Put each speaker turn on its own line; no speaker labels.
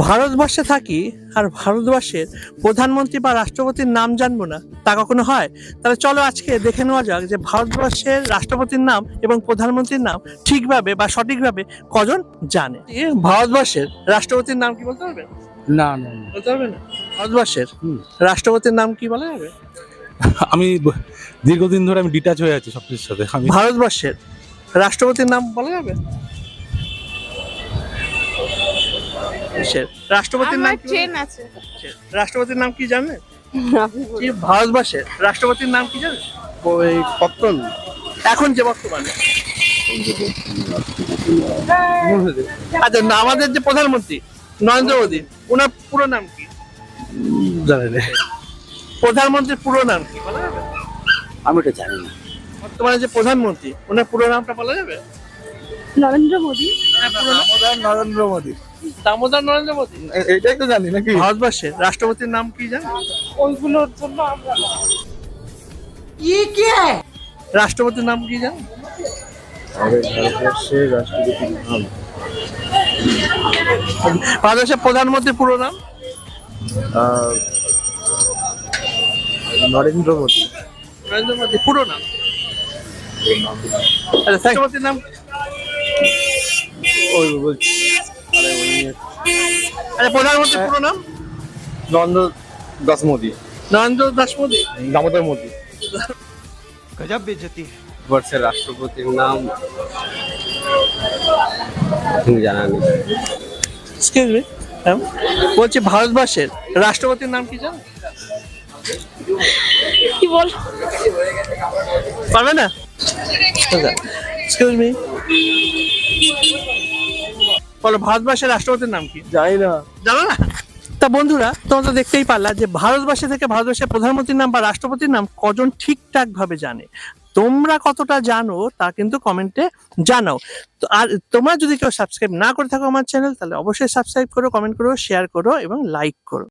ভারতবর্ষে থাকি আর ভারতবর্ষের প্রধানমন্ত্রী বা রাষ্ট্রপতির নাম জানবো না, তা কখনো হয়? তাহলে চলো আজকে দেখে নেওয়া যাক যে ভারতবর্ষের রাষ্ট্রপতির নাম এবং প্রধানমন্ত্রীর নাম ঠিকভাবে বা সঠিকভাবে কজন জানে। ভারতবর্ষের রাষ্ট্রপতির নাম কি বলতে পারবেন?
না না না।
বলতে পারবেন না? ভারতবর্ষের রাষ্ট্রপতির নাম কি বলা যাবে?
আমি দীর্ঘদিন ধরে আমি ডিটাচ হয়ে আছি সবকিছুর সাথে। আমি
ভারতবর্ষের রাষ্ট্রপতির নাম বলা যাবে? রাষ্ট্রপতির নাম
আমার
কি
ট্রেন আছে।
রাষ্ট্রপতির নাম কি জানেন? কি ভারতবর্ষের রাষ্ট্রপতির নাম কি জানেন?
ওই কপ্তন
এখন যে বর্তমানে আচ্ছা না, আমাদের যে প্রধানমন্ত্রী নরেন্দ্র মোদী, ওনার পুরো নাম কি?
জানি না।
প্রধানমন্ত্রীর পুরো নাম কি বলা যাবে?
আমি এটা জানি না।
বর্তমানে যে প্রধানমন্ত্রী, ওনার পুরো নামটা বলা যাবে?
নরেন্দ্র মোদী।
নরেন্দ্র মোদী,
দামোদর নরেন্দ্র মোদী।
এইটাই তো জানি নাকি।
ভারতবর্ষের রাষ্ট্রপতির নাম কি জানেন?
ওইগুলোর জন্য আমরা
রাষ্ট্রপতির নাম কি জানেন?
ভারতবর্ষের রাষ্ট্রপতির নাম
ভারতবর্ষের প্রধানমন্ত্রীর পুরো নাম?
নরেন্দ্র মোদী।
নরেন্দ্র মোদী পুরো নাম? আচ্ছা, রাষ্ট্রপতির নাম?
ওই বলছি
আচ্ছা, প্রধানমন্ত্রীর পুরো নাম?
নরেন্দ্র দাস মোদী,
নরেন্দ্র দাস মোদী।
দামোদর মোদী।
गजब बेइज्जती है।
ভারতবর্ষের রাষ্ট্রপতির নাম জানা নেই।
এক্সকিউজ মি, বলছি ভারতবর্ষের রাষ্ট্রপতির নাম কি জানেন?
কি বল
পারবে না? এক্সকিউজ মি, বলো ভারতবর্ষের রাষ্ট্রপতির নাম কি?
জানি না।
জানো না? তা বন্ধুরা, তোমরা তো দেখতেই পারলা যে ভারতবর্ষ থেকে ভারতবর্ষের প্রধানমন্ত্রীর নাম বা রাষ্ট্রপতির নাম কজন ঠিকঠাক ভাবে জানে। তোমরা কতটা জানো তা কিন্তু কমেন্টে জানাও। তো আর তোমরা যদি কেউ সাবস্ক্রাইব না করে থাকো আমার চ্যানেল, তাহলে অবশ্যই সাবস্ক্রাইব করো, কমেন্ট করো, শেয়ার করো এবং লাইক করো।